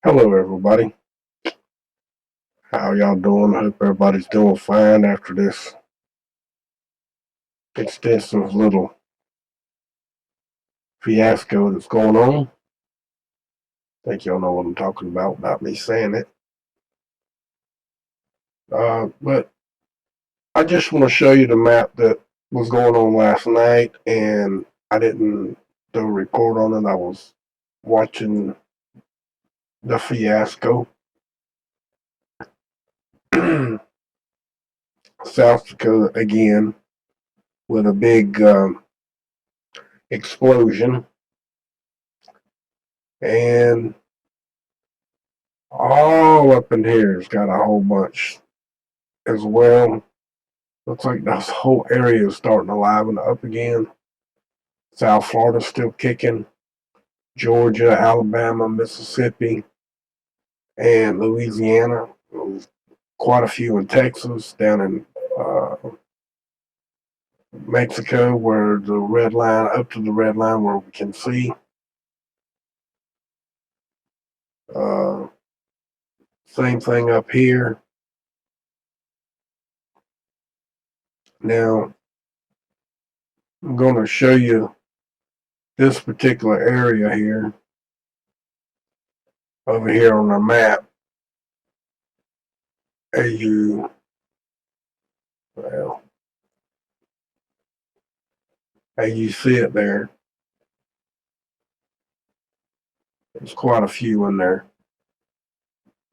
Hello, everybody. How y'all doing? I hope everybody's doing fine after this extensive little fiasco that's going on. I think y'all know what I'm talking about me saying it. But I just want to show you the map that was going on last night, and I didn't do a report on it. I was watching the fiasco. South Dakota again with a big explosion, and all up in here has got a whole bunch as well. Looks like this whole area is starting to liven up again. South Florida's still kicking. Georgia, Alabama, Mississippi, and Louisiana. Quite a few in Texas, down in Mexico, where the red line, up to the red line where we can see. Same thing up here. Now, I'm going to show you this particular area here, over here on the map. As you, well, as you see it there, there's quite a few in there.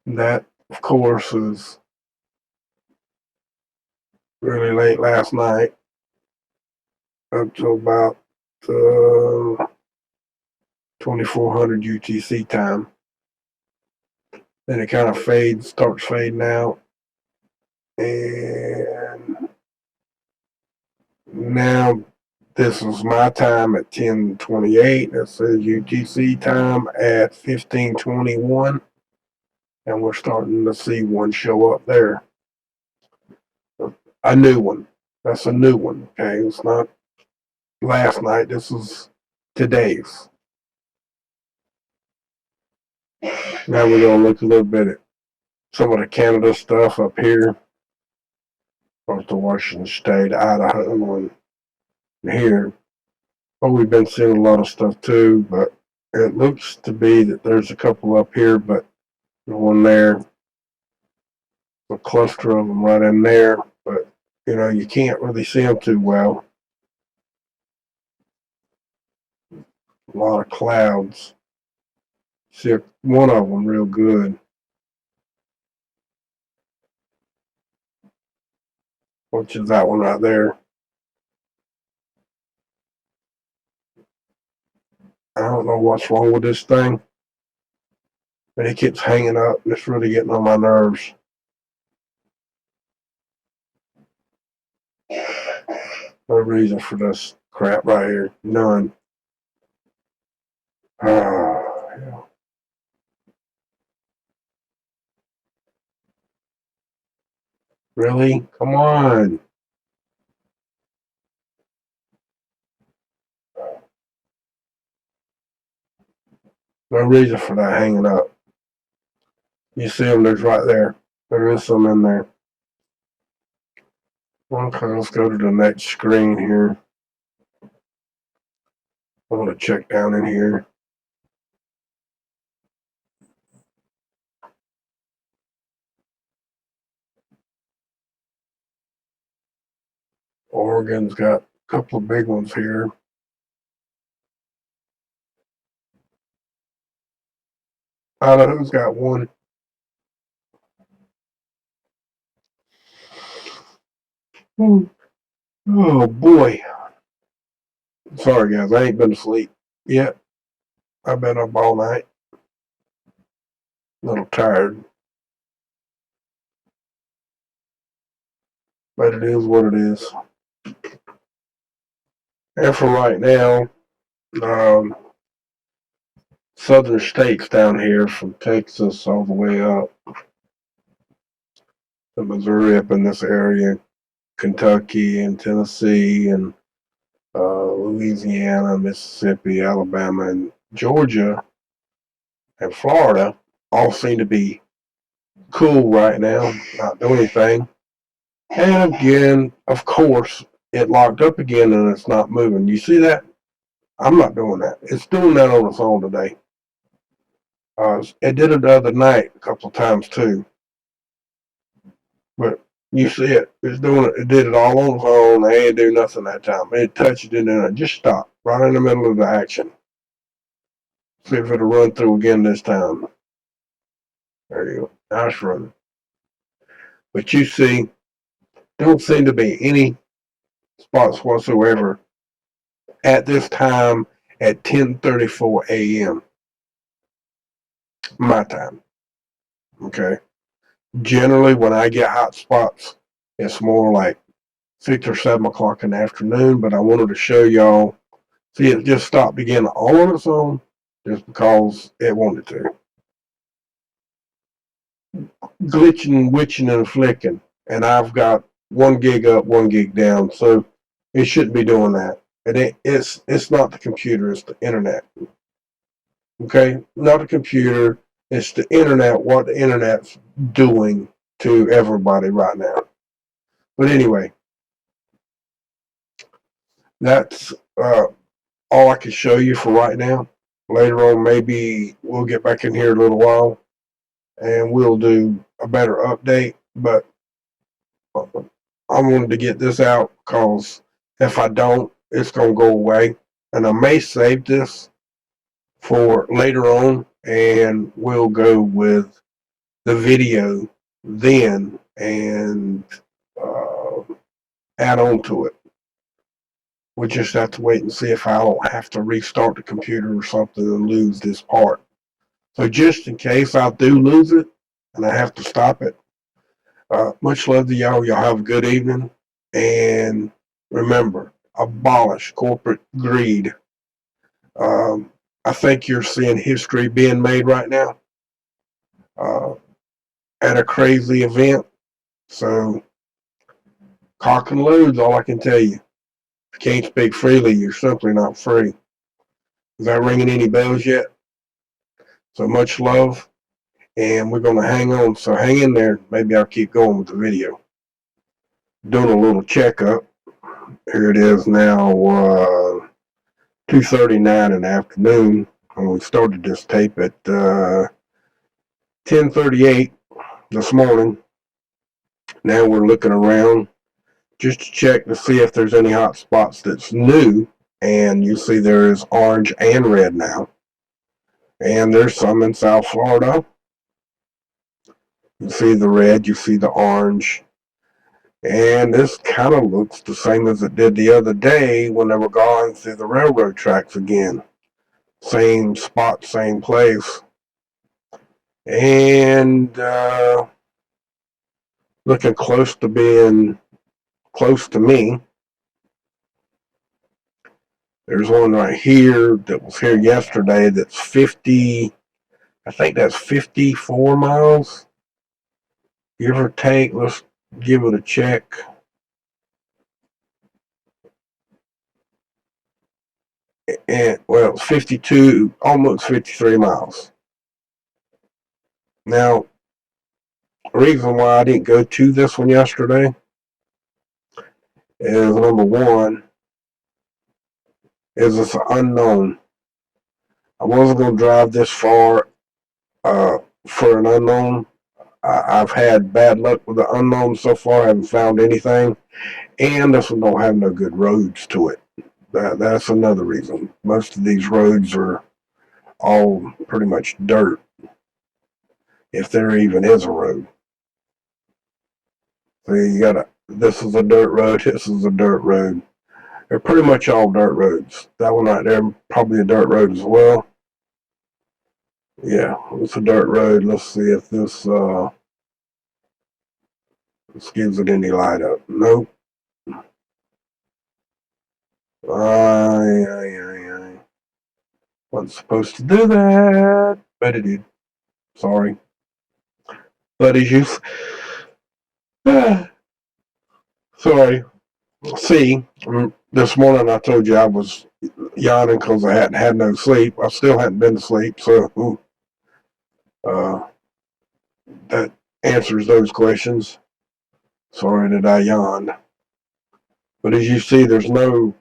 That, of course, is really late last night, up to about 2400 UTC time. Then it kind of starts fading out. And now this is my time at 10:28. It says UTC time at 15:21. And we're starting to see one show up there. A new one. That's a new one. Okay, it's not last night. This is today's. Now we're gonna look a little bit at some of the Canada stuff up here. Off to Washington State, Idaho, and here. Well, we've been seeing a lot of stuff too, but it looks to be that there's a couple up here, but the one there, a cluster of them right in there, but you can't really see them too well. A lot of clouds. See one of them real good. Which is that one right there. I don't know what's wrong with this thing, but it keeps hanging up and it's really getting on my nerves. No reason for this crap right here. None. Yeah. Really? Come on. No reason for that hanging up. You see them, there's right there. There is some in there. Okay, let's go to the next screen here. I want to check down in here. Oregon's got a couple of big ones here. Idaho's got one. Oh boy. Sorry guys, I ain't been asleep yet. I've been up all night. A little tired. But it is what it is. And for right now, southern states down here from Texas all the way up to Missouri, up in this area, Kentucky and Tennessee and Louisiana, Mississippi, Alabama, and Georgia and Florida all seem to be cool right now, not doing anything. And again, of course, it locked up again and it's not moving. You see that? I'm not doing that. It's doing that on its own today. It did it the other night a couple of times too. But you see it. It's doing it. It did it all on its own. They ain't do nothing that time. It touched it and then it just stopped right in the middle of the action. See if it'll run through again this time. There you go. Now it's running. But you see, don't seem to be any spots whatsoever at this time at 10:34 a.m. my time. Okay. Generally, when I get hot spots, it's more like 6 or 7 o'clock in the afternoon. But I wanted to show y'all. See, it just stopped again all on its own just because it wanted to. Glitching, witching, and flicking. And I've got 1 gig up, 1 gig down. So it shouldn't be doing that. It's not the computer, it's the internet. Okay? Not the computer, it's the internet, what the internet's doing to everybody right now. But anyway, that's all I can show you for right now. Later on, maybe we'll get back in here a little while and we'll do a better update. But I wanted to get this out because if I don't, it's going to go away. And I may save this for later on and we'll go with the video then and add on to it. We'll just have to wait and see if I don't have to restart the computer or something and lose this part. So just in case I do lose it and I have to stop it, much love to y'all. Y'all have a good evening. And remember, abolish corporate greed. I think you're seeing history being made right now at a crazy event. So cock and load's all I can tell you. If you can't speak freely, you're simply not free. Is that ringing any bells yet? So much love, and we're going to hang on. So hang in there. Maybe I'll keep going with the video. Doing a little checkup. Here it is now, 2:39 in the afternoon. And we started this tape at 10:38 this morning. Now we're looking around just to check to see if there's any hot spots that's new. And you see there is orange and red now. And there's some in South Florida. You see the red, you see the orange. And this kind of looks the same as it did the other day when they were going through the railroad tracks again. Same spot, same place. And looking close to being close to me. There's one right here that was here yesterday that's 50, I think that's 54 miles. Give or take, let's give it a check. And well, it's 52, almost 53 miles. Now, the reason why I didn't go to this one yesterday is number one, is it's unknown. I wasn't going to drive this far for an unknown. I've had bad luck with the unknown so far. I haven't found anything. And this one don't have no good roads to it. That's another reason. Most of these roads are all pretty much dirt, if there even is a road. So you gotta, this is a dirt road, this is a dirt road. They're pretty much all dirt roads. That one right there, probably a dirt road as well. Yeah, it's a dirt road. Let's see if this gives it any light up. Nope. Wasn't supposed to do that, but it did. Sorry. But as you, sorry. See, this morning I told you I was yawning because I hadn't had no sleep. I still hadn't been to sleep, so Uh, that answers those questions. Sorry that I yawned. But as you see, there's no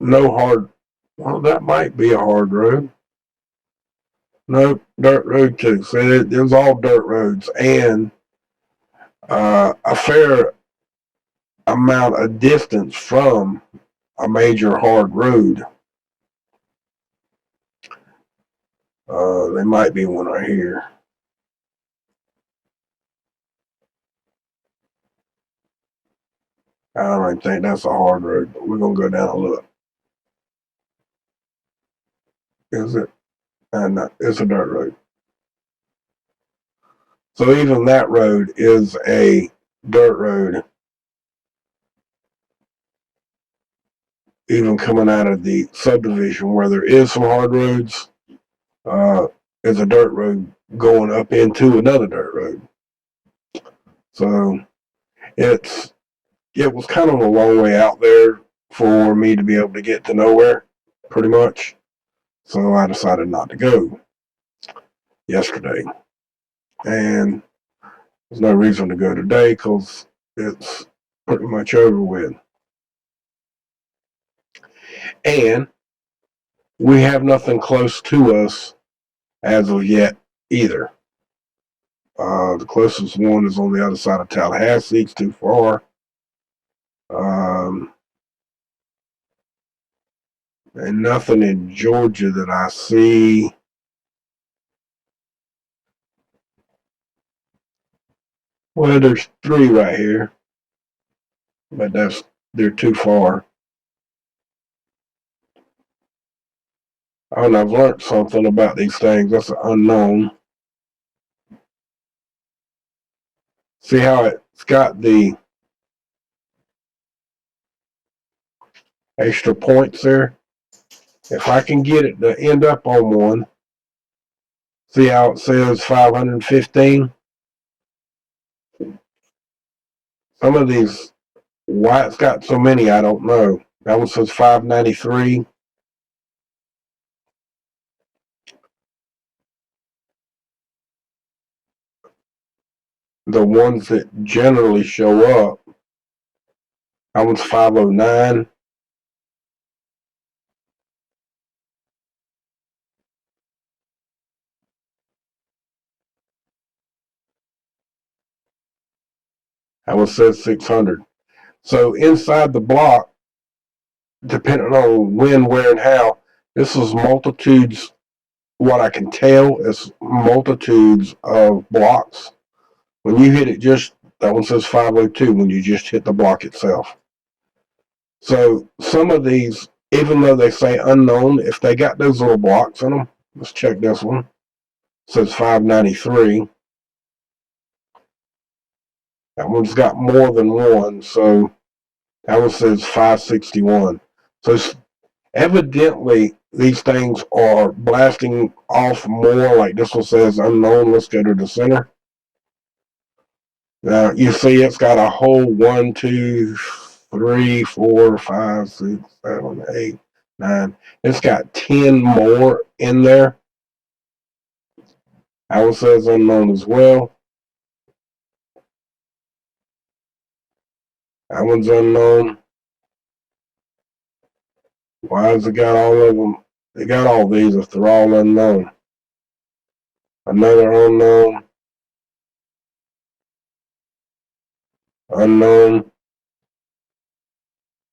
hard. Well, that might be a hard road. No, dirt road too. So it was all dirt roads and a fair amount of distance from a major hard road. There might be one right here. I don't even think that's a hard road, but we're gonna go down and look. Is it? No, it's a dirt road. So even that road is a dirt road. Even coming out of the subdivision where there is some hard roads, is a dirt road going up into another dirt road. So it was kind of a long way out there for me to be able to get to nowhere, pretty much. So I decided not to go yesterday. And there's no reason to go today because it's pretty much over with. And we have nothing close to us as of yet either. The closest one is on the other side of Tallahassee. It's too far. And nothing in Georgia that I see. Well, there's 3 right here, but they're too far. And I've learned something about these things. That's an unknown. See how it's got the extra points there? If I can get it to end up on one, see how it says 515? Some of these, why it's got so many, I don't know. That one says 593. The ones that generally show up, that one's 509. That one says 600. So inside the block, depending on when, where, and how, this is multitudes. What I can tell is multitudes of blocks. When you hit it, just that one says 502 when you just hit the block itself. So some of these, even though they say unknown, if they got those little blocks in them, let's check this one. It says 593. That one's got more than one, so that one says 561. So evidently these things are blasting off more. Like this one says unknown. Let's go to the center. Now you see it's got a whole 1, 2, 3, 4, 5, 6, 7, 8, 9. It's got 10 more in there. That one says unknown as well. That one's unknown. Why has it got all of them? They got all these if they're all unknown. Another unknown. Unknown.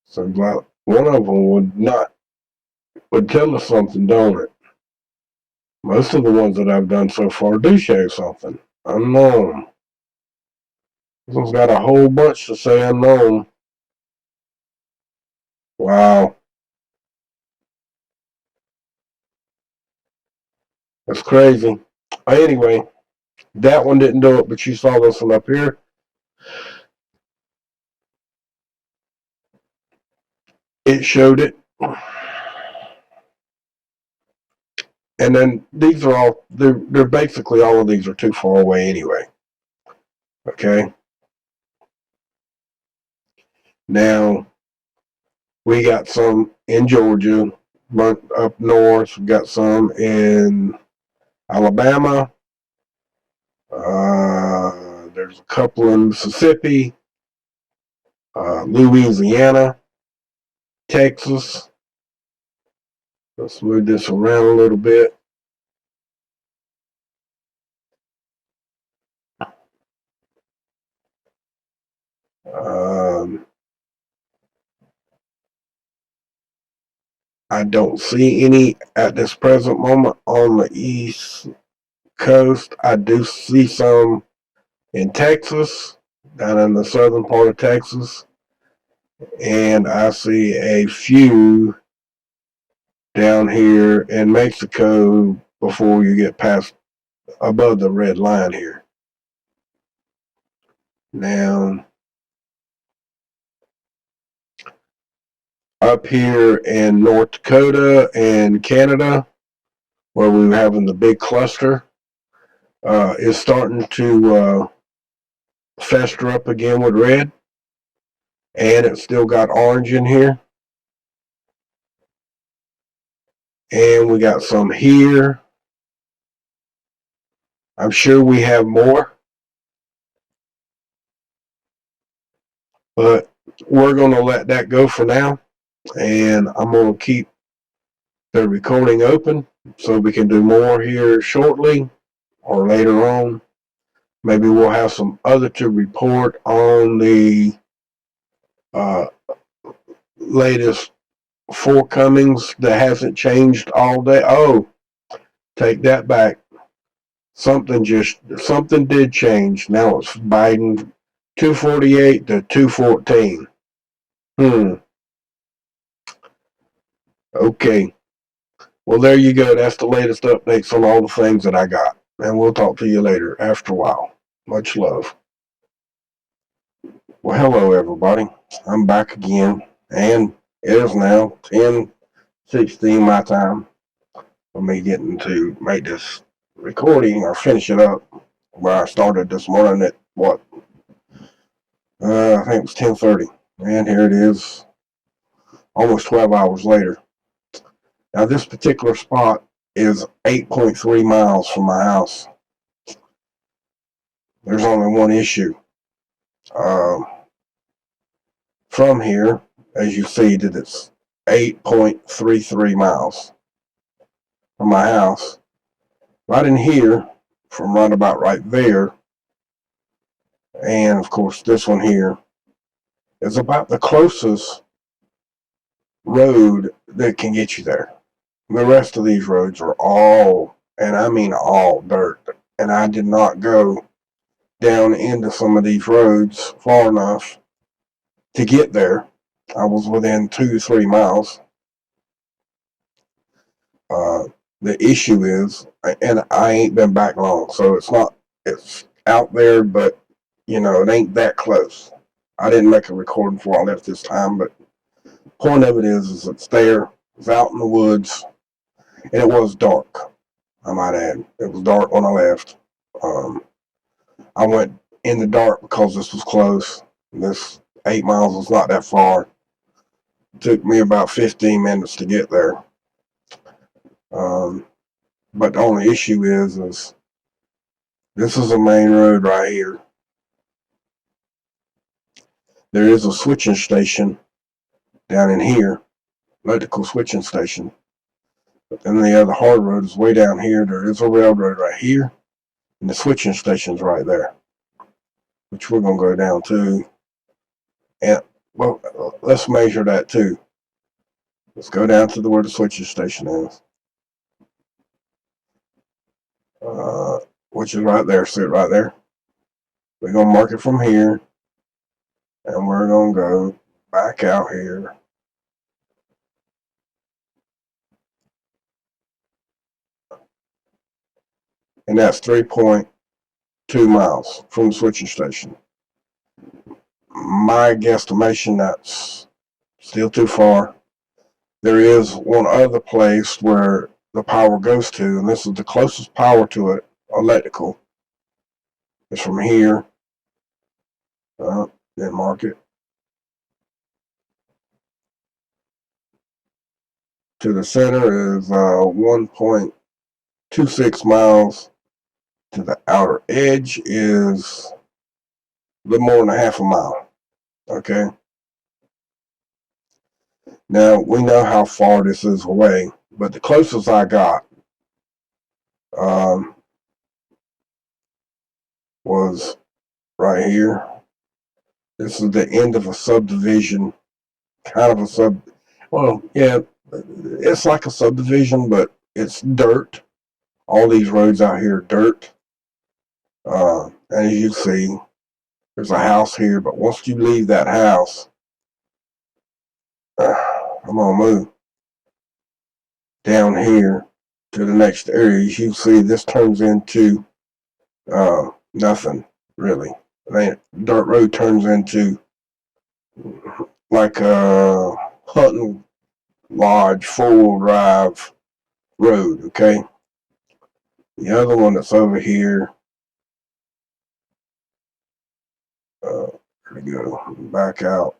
So like one of them would tell us something, don't it? Most of the ones that I've done so far do show something. Unknown. This one's got a whole bunch to say unknown. Wow. That's crazy. Anyway, that one didn't do it, but you saw this one up here. It showed it. And then these are all, they're basically all of these are too far away anyway. Okay. Now, we got some in Georgia, but up north, we got some in Alabama, There's a couple in Mississippi, Louisiana, Texas. Let's move this around a little bit. I don't see any at this present moment on the East Coast. I do see some in Texas, down in the southern part of Texas, and I see a few down here in Mexico before you get past above the red line here. Now, up here in North Dakota and Canada, where we were having the big cluster, is starting to fester up again with red, and it's still got orange in here. And we got some here. I'm sure we have more, but we're going to let that go for now. And I'm going to keep the recording open so we can do more here shortly or later on. Maybe we'll have some other to report on the latest forthcomings that hasn't changed all day. Oh, take that back. Something did change. Now it's Biden 248 to 214. Okay. Well, there you go. That's the latest updates on all the things that I got. And we'll talk to you later after a while. Much love. Well, hello, everybody. I'm back again. And it is now 10:16 my time for me getting to make this recording or finish it up where I started this morning at what? I think it was 10:30. And here it is, almost 12 hours later. Now, this particular spot is 8.3 miles from my house. There's only one issue. From here, as you see, that it's 8.33 miles from my house. Right in here, from right about right there, and of course this one here, is about the closest road that can get you there. The rest of these roads are all, and I mean all, dirt. And I did not go down into some of these roads far enough to get there. I was within 2 to 3 miles. The issue is, and I ain't been back long, so it's out there, but it ain't that close. I didn't make a recording before I left this time, but point of it is it's there. It's out in the woods, and it was dark. I might add, it was dark when I left. I went in the dark because this was close. This 8 miles was not that far. It took me about 15 minutes to get there. But the only issue is this is a main road right here. There is a switching station down in here, electrical switching station. But then the other hard road is way down here. There is a railroad right here, and the switching station's right there, which we're going to go down to. And, well, let's measure that too. Let's go down to where the switching station is. Which is right there, sit right there. We're going to mark it from here, and we're going to go back out here. And that's 3.2 miles from the switching station. My guesstimation, that's still too far. There is one other place where the power goes to, and this is the closest power to it, electrical. It's from here. Then mark it. To the center is 1.26 miles. to the outer edge is a little more than a half a mile. Okay. Now we know how far this is away, but the closest I got was right here. This is the end of a subdivision, kind of a well, yeah, it's like a subdivision, but it's dirt. All these roads out here are dirt. And as you see, there's a house here, but once you leave that house, I'm gonna move down here to the next area. As you see, this turns into nothing really. Dirt road turns into like a hunting lodge, 4-wheel drive road. Okay. The other one that's over here, there we go, back out.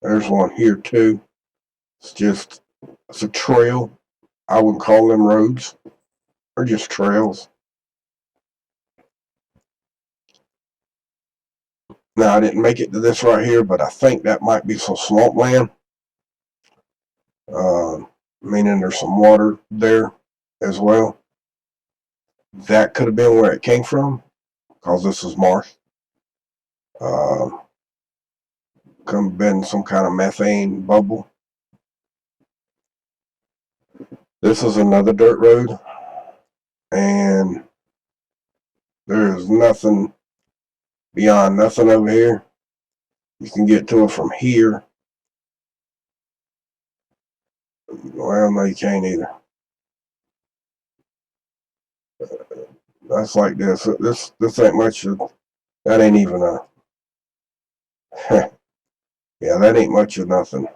There's one here too. It's a trail. I wouldn't call them roads. They're just trails. Now I didn't make it to this right here, but I think that might be some swampland. Meaning there's some water there as well. That could have been where it came from, because this is marsh. Could have been some kind of methane bubble. This is another dirt road, and there is nothing beyond nothing over here. You can get to it from here. Well, no, you can't either. That's like this. This ain't much of, that ain't even a, yeah, that ain't much of nothing.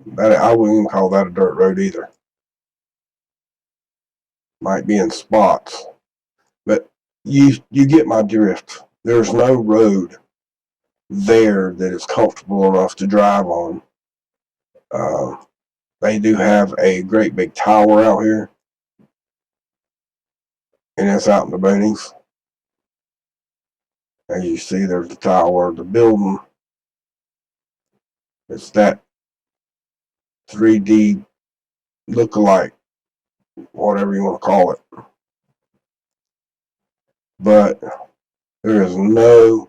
That, I wouldn't even call that a dirt road either. Might be in spots, but you get my drift. There's no road there that is comfortable enough to drive on. They do have a great big tower out here, and it's out in the boonies. As you see, there's the tower, the building. It's that 3D look-alike, whatever you want to call it. But there is no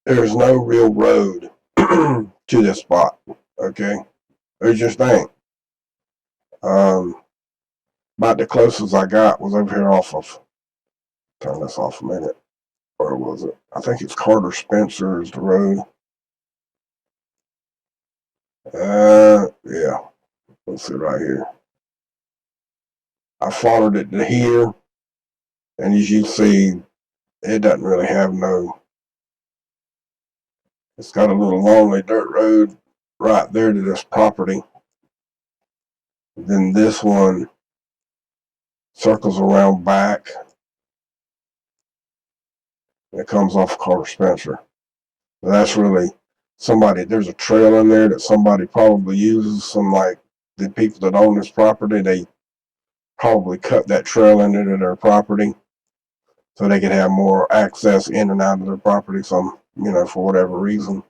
real road to this spot. Okay, there just ain't. About the closest I got was over here off of, turn this off a minute. Where was it? I think it's Carter Spencer is the road. Yeah. Let's see right here. I followed it to here, and as you see, it doesn't really have no. It's got a little lonely dirt road right there to this property. Then this one circles around back. It comes off Carter Spencer. So that's really somebody. There's a trail in there that somebody probably uses. Some like the people that own this property, they probably cut that trail into their property so they could have more access in and out of their property. Some, for whatever reason.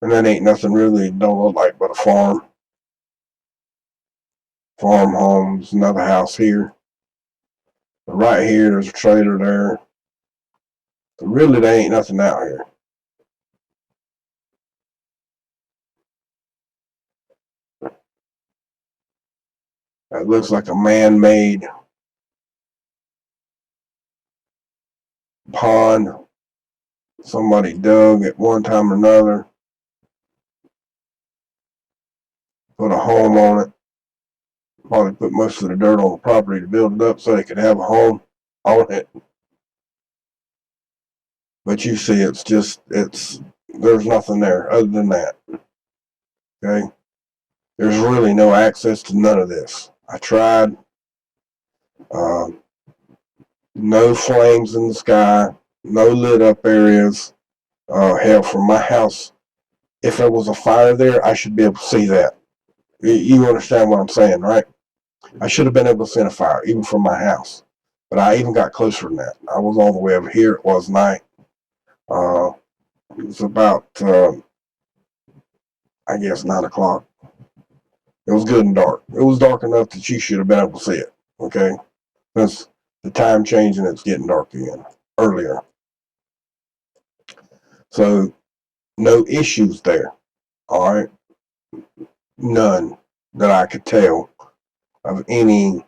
And that ain't nothing really. Don't look like but a farm. Farm homes, another house here. But right here, there's a trailer there. But really, there ain't nothing out here. That looks like a man-made pond. Somebody dug at one time or another. Put a home on it. Probably put most of the dirt on the property to build it up so they could have a home on it. But you see, there's nothing there other than that. Okay? There's really no access to none of this. I tried. No flames in the sky, no lit up areas. Hell, from my house, if there was a fire there, I should be able to see that. You understand what I'm saying, right? I should have been able to see a fire, even from my house. But I even got closer than that. I was all the way over here. It was night. Uh, it was about, I guess, 9 o'clock. It was good and dark. It was dark enough that you should have been able to see it. Okay? Since the time changed and it's getting dark again earlier. So, no issues there. All right? None that I could tell of any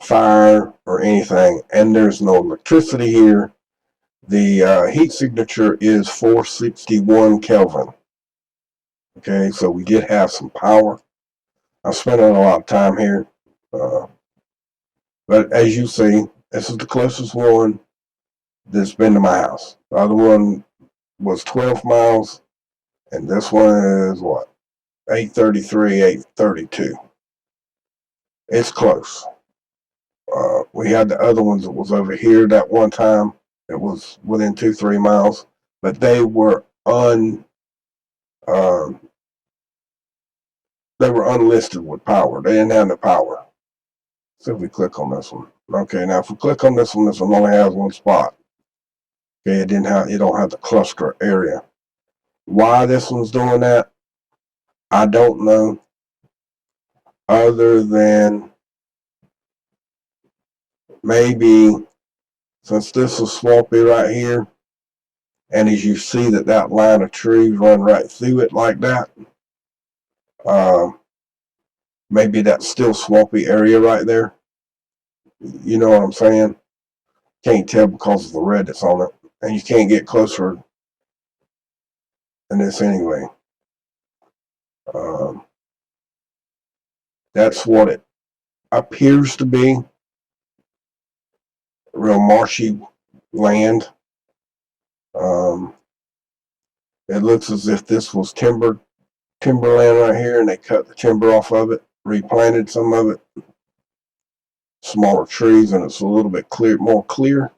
fire or anything. And there's no electricity here. The heat signature is 461 Kelvin. Okay, so we did have some power. I spent a lot of time here. But as you see, this is the closest one that's been to my house. The other one was 12 miles, and this one is what? 833, 832. It's close. We had the other ones that was over here that one time. It was within 2-3 miles, but they were unlisted with power. They didn't have the power. So if we click on this one, okay. Now if we click on this one only has one spot. Okay, it don't have the cluster area. Why this one's doing that, I don't know. Other than maybe since this is swampy right here, and as you see that line of trees run right through it like that, maybe that's still swampy area right there. You know what I'm saying? Can't tell because of the red that's on it, and you can't get closer than this anyway. That's what it appears to be. Real marshy land. It looks as if this was timberland right here, and they cut the timber off of it, replanted some of it, smaller trees, and it's a little bit more clear.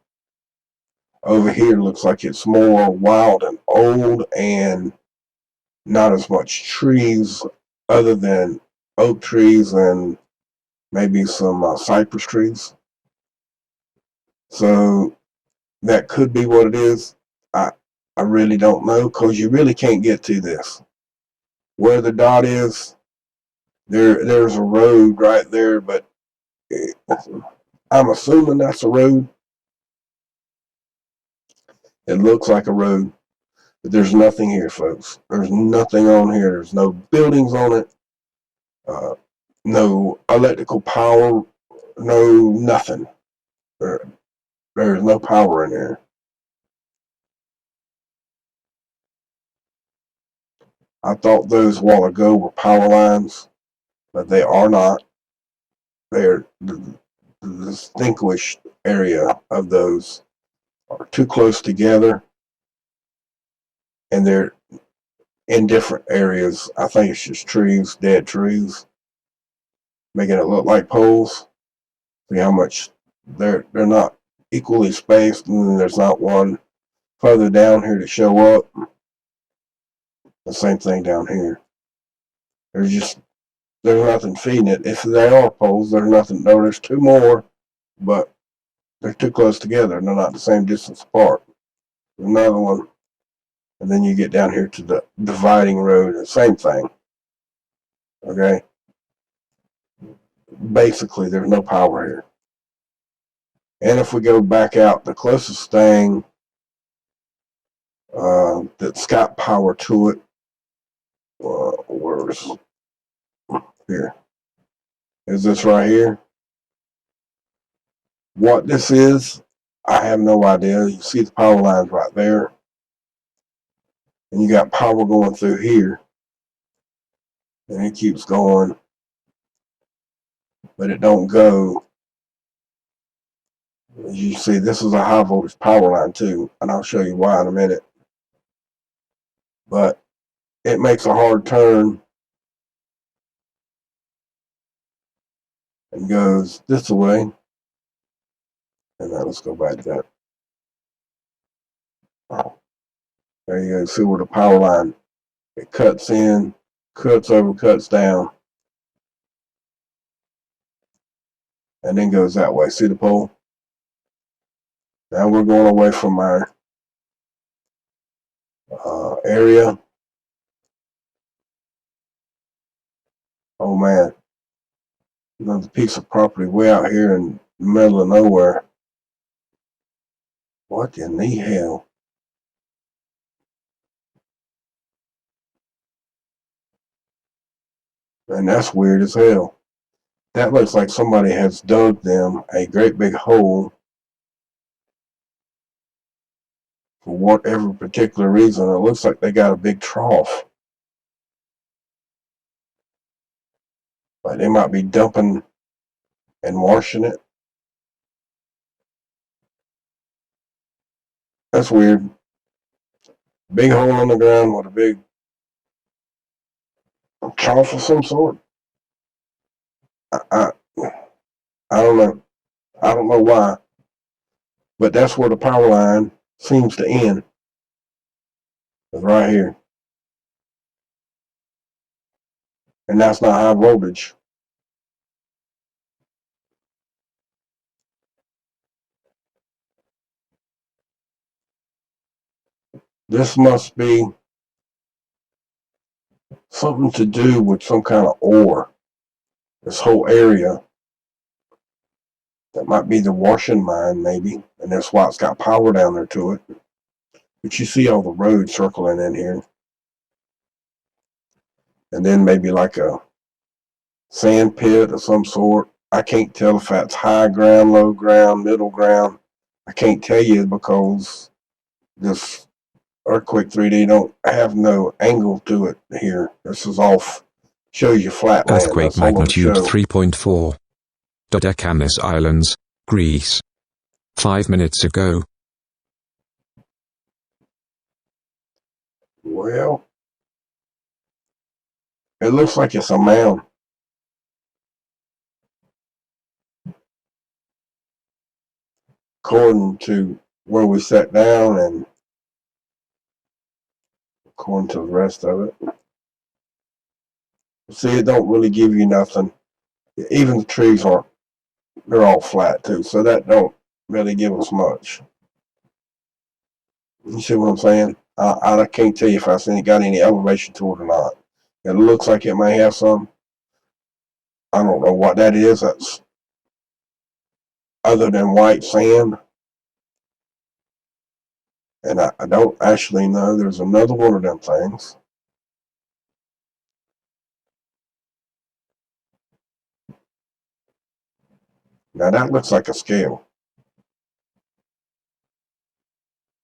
Over here looks like it's more wild and old, and not as much trees other than oak trees and maybe some cypress trees. So that could be what it is. I really don't know, because you really can't get to this. Where the dot is, there's a road right there, but I'm assuming that's a road. It looks like a road, but there's nothing here, folks. There's nothing on here. There's no buildings on it. No electrical power. No nothing. There's no power in there. I thought those a while ago were power lines, but they are not. They're the distinguished area of those are too close together, and they're in different areas. I think it's just trees, dead trees, making it look like poles. See how much they're not equally spaced, and then there's not one further down here to show up. The same thing down here. There's nothing feeding it. If they are poles, there's nothing. No, there's two more, but they're too close together, and they're not the same distance apart. There's another one, and then you get down here to the dividing road, the same thing. Okay? Basically, there's no power here. And if we go back out, the closest thing that's got power to it, where's here? Is this right here? What this is, I have no idea. You see the power lines right there, and you got power going through here, and it keeps going, but it don't go. As you see, this is a high voltage power line too, and I'll show you why in a minute. But it makes a hard turn and goes this way. And now let's go back to that. Oh, there you go. See where the power line, it cuts in, cuts over, cuts down. and then goes that way. See the pole? Now we're going away from our area. Oh man, another piece of property way out here in the middle of nowhere. What in the hell? And that's weird as hell. That looks like somebody has dug them a great big hole for whatever particular reason. It looks like they got a big trough. Like they might be dumping and washing it. That's weird. Big hole in the ground with a big trough of some sort. I don't know. I don't know why. But that's where the power line seems to end. It's right here. And that's not high voltage. This must be something to do with some kind of ore. This whole area. That might be the washing mine, maybe. And that's why it's got power down there to it. But you see all the roads circling in here. And then maybe like a sand pit of some sort. I can't tell if that's high ground, low ground, middle ground. I can't tell you because this Earthquake 3D don't have no angle to it here. This is off. Shows you flat land. Earthquake That's all it'll magnitude show. 3.4. Dodecanese Islands, Greece. 5 minutes ago. Well, it looks like it's a mound. According to where we sat down and according to the rest of it. See, it don't really give you nothing. Even the trees aren't, they're all flat too, so that don't really give us much. You see what I'm saying? I can't tell you if I got any elevation to it or not. It looks like it may have some. I don't know what that is. That's other than white sand. And I don't actually know. There's another one of them things. Now that looks like a scale.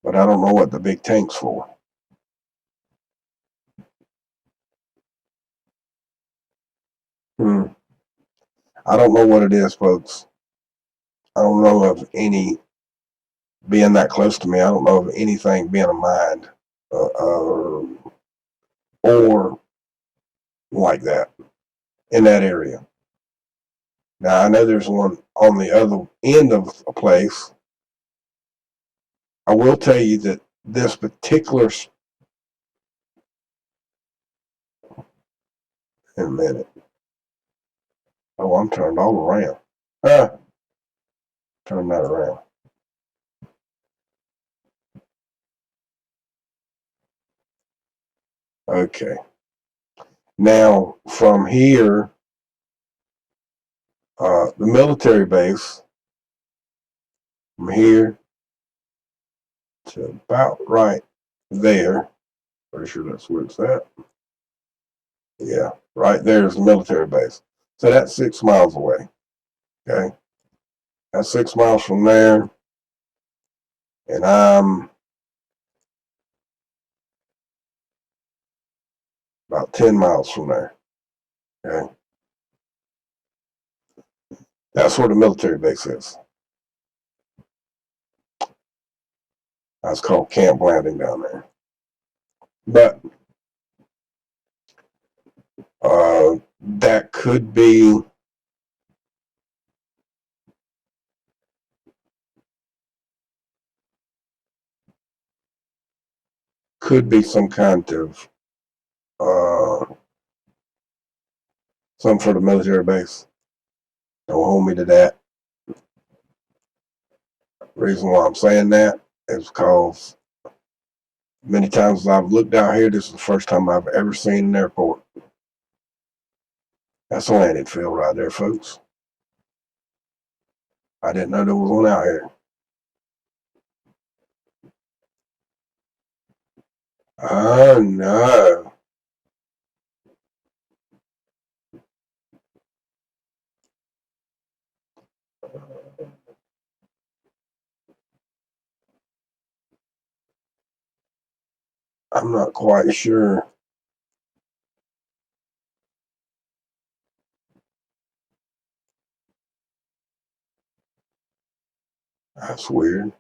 But I don't know what the big tank's for. I don't know what it is, folks. I don't know of any being that close to me. I don't know of anything being a mine or like that in that area. Now I know there's one on the other end of a place. I will tell you that this particular in a minute. Oh, I'm turned all around. Turn that around. Okay. Now from here, the military base, from here to about right there. Pretty sure that's where it's at. Yeah, right there's the military base. So that's 6 miles away. Okay. That's 6 miles from there. And I'm about 10 miles from there. Okay. That's where the military base is. That's called Camp Landing down there. But that could be some kind of something for the military base. Don't hold me to that. reason why I'm saying that is because many times I've looked out here, this is the first time I've ever seen an airport. That's a landing field right there, folks. I didn't know there was one out here. Oh no. I'm not quite sure. That's weird.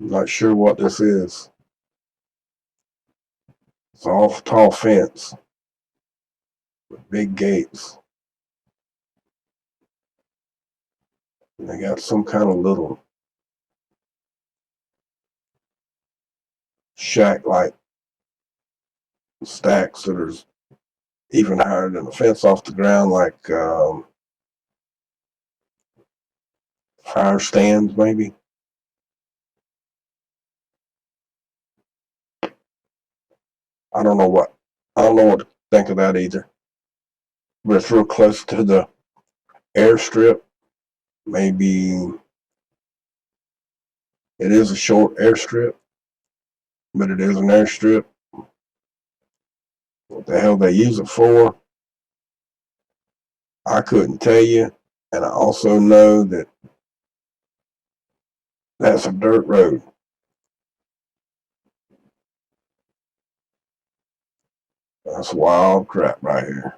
I'm not sure what this is. It's all tall fence with big gates. And they got some kind of little shack like stacks that are even higher than the fence off the ground, like fire stands maybe. I don't know what to think of that either. But it's real close to the airstrip. Maybe it is a short airstrip, but it is an airstrip. What the hell they use it for, I couldn't tell you. And I also know that that's a dirt road. That's wild crap right here.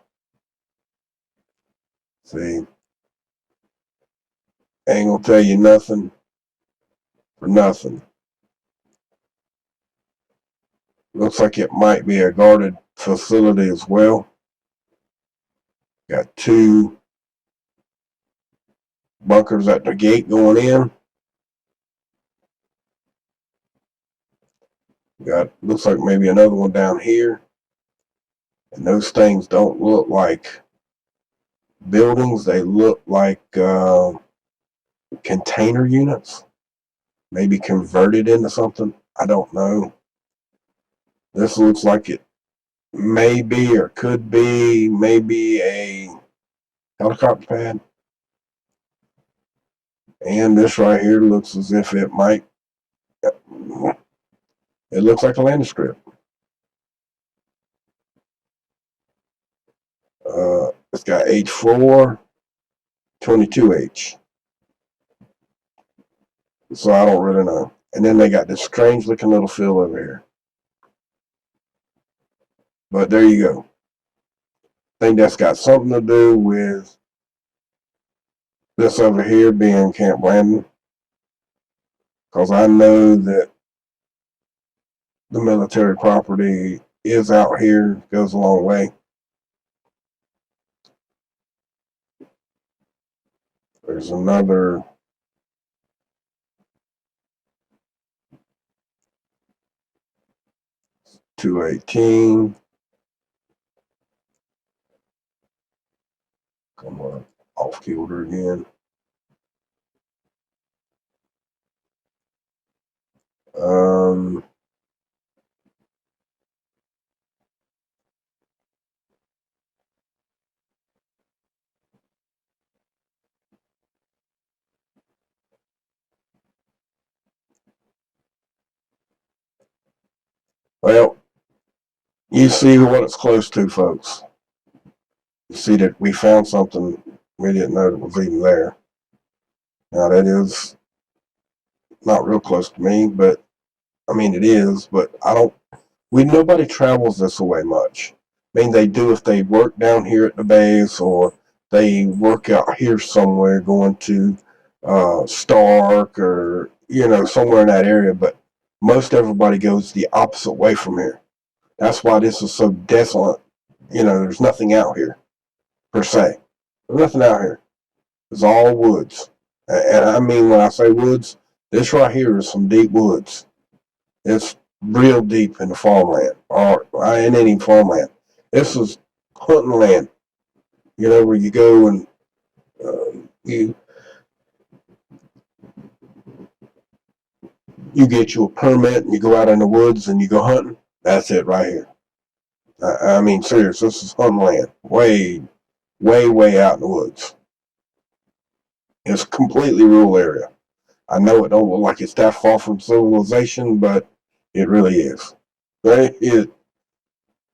See, ain't gonna tell you nothing for nothing. Looks like it might be a guarded facility as well. Got two bunkers at the gate going in. Got, looks like maybe another one down here. And those things don't look like buildings. They look like container units. Maybe converted into something. I don't know. This looks like it may be or could be maybe a helicopter pad. And this right here looks as if it might. It looks like a landing strip. It's got H4, 22H. So I don't really know. And then they got this strange looking little field over here. But there you go. I think that's got something to do with this over here being Camp Landon. Because I know that the military property is out here, goes a long way. There's another .218. Come on, off kilter again. Well, you see what it's close to, folks. You see that we found something we didn't know that was even there. Now that is not real close to me, but I mean it is, but I don't, nobody travels this way much. I mean they do if they work down here at the base or they work out here somewhere going to Stark or, somewhere in that area, but most everybody goes the opposite way from here. That's why this is so desolate. There's nothing out here, per se. There's nothing out here. It's all woods. And I mean, when I say woods, this right here is some deep woods. It's real deep in the farmland, or in any farmland. This is hunting land, where you go and you get you a permit and you go out in the woods and you go hunting. That's it right here. I mean, serious. This is hunting land, way, way, way out in the woods. It's a completely rural area. I know it don't look like it's that far from civilization, but it really is. It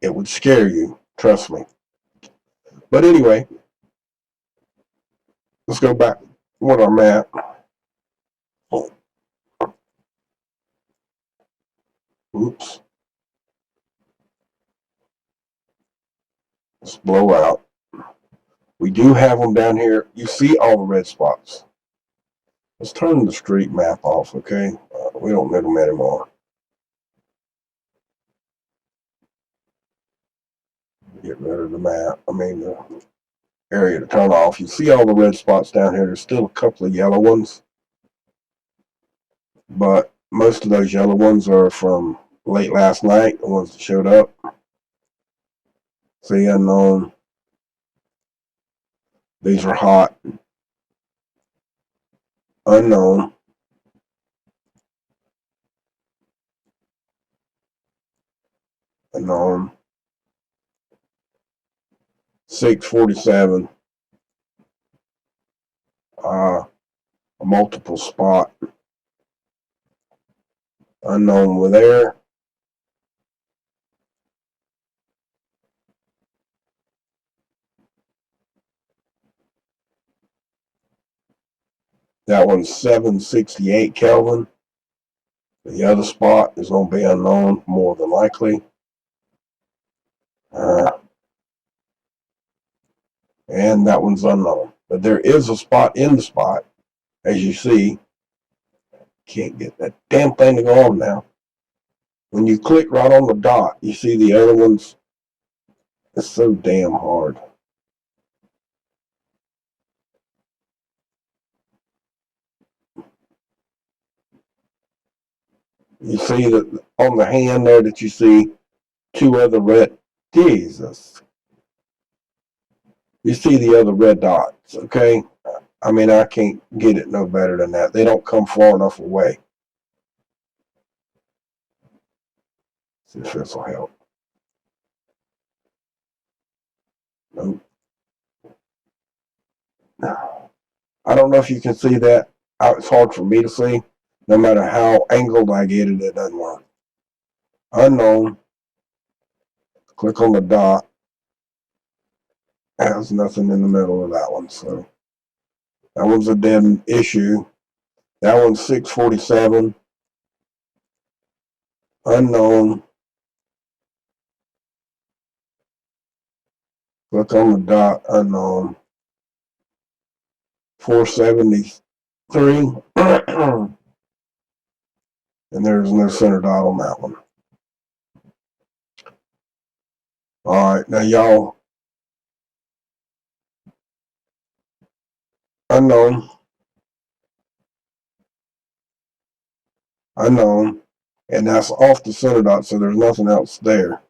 would scare you, trust me. But anyway, let's go back with our map. Oops. Let's blow out. We do have them down here. You see all the red spots. Let's turn the street map off, okay? We don't need them anymore. Get rid of the map. The area to turn off. You see all the red spots down here. There's still a couple of yellow ones, but most of those yellow ones are from late last night, the ones that showed up. See, unknown. These are hot. Unknown. Unknown. 647. A multiple spot. Unknown with there. That one's 768 Kelvin. The other spot is going to be unknown, more than likely. And that one's unknown. But there is a spot in the spot, as you see. Can't get that damn thing to go on now. When you click right on the dot, you see the other ones. It's so damn hard. You see that on the hand there that you see two other red. Jesus. You see the other red dots, okay? I can't get it no better than that. They don't come far enough away. See if this will help. Nope. I don't know if you can see that. It's hard for me to see. No matter how angled I get it, it doesn't work. Unknown. Click on the dot. Has nothing in the middle of that one, so that one's a dead issue. That one's 647. Unknown. Click on the dot. Unknown. 473. And there's no center dot on that one. All right, now y'all. Unknown. Unknown. And that's off the center dot, so there's nothing else there.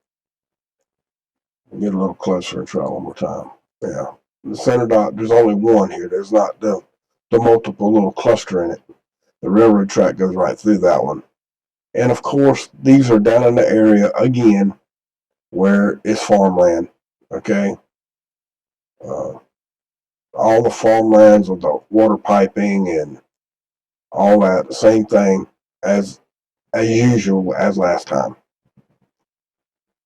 Get a little closer and try one more time. Yeah. The center dot, there's only one here. There's not the multiple little cluster in it. The railroad track goes right through that one. And of course, these are down in the area, again, where it's farmland, okay? All the farmlands with the water piping and all that, same thing as usual as last time.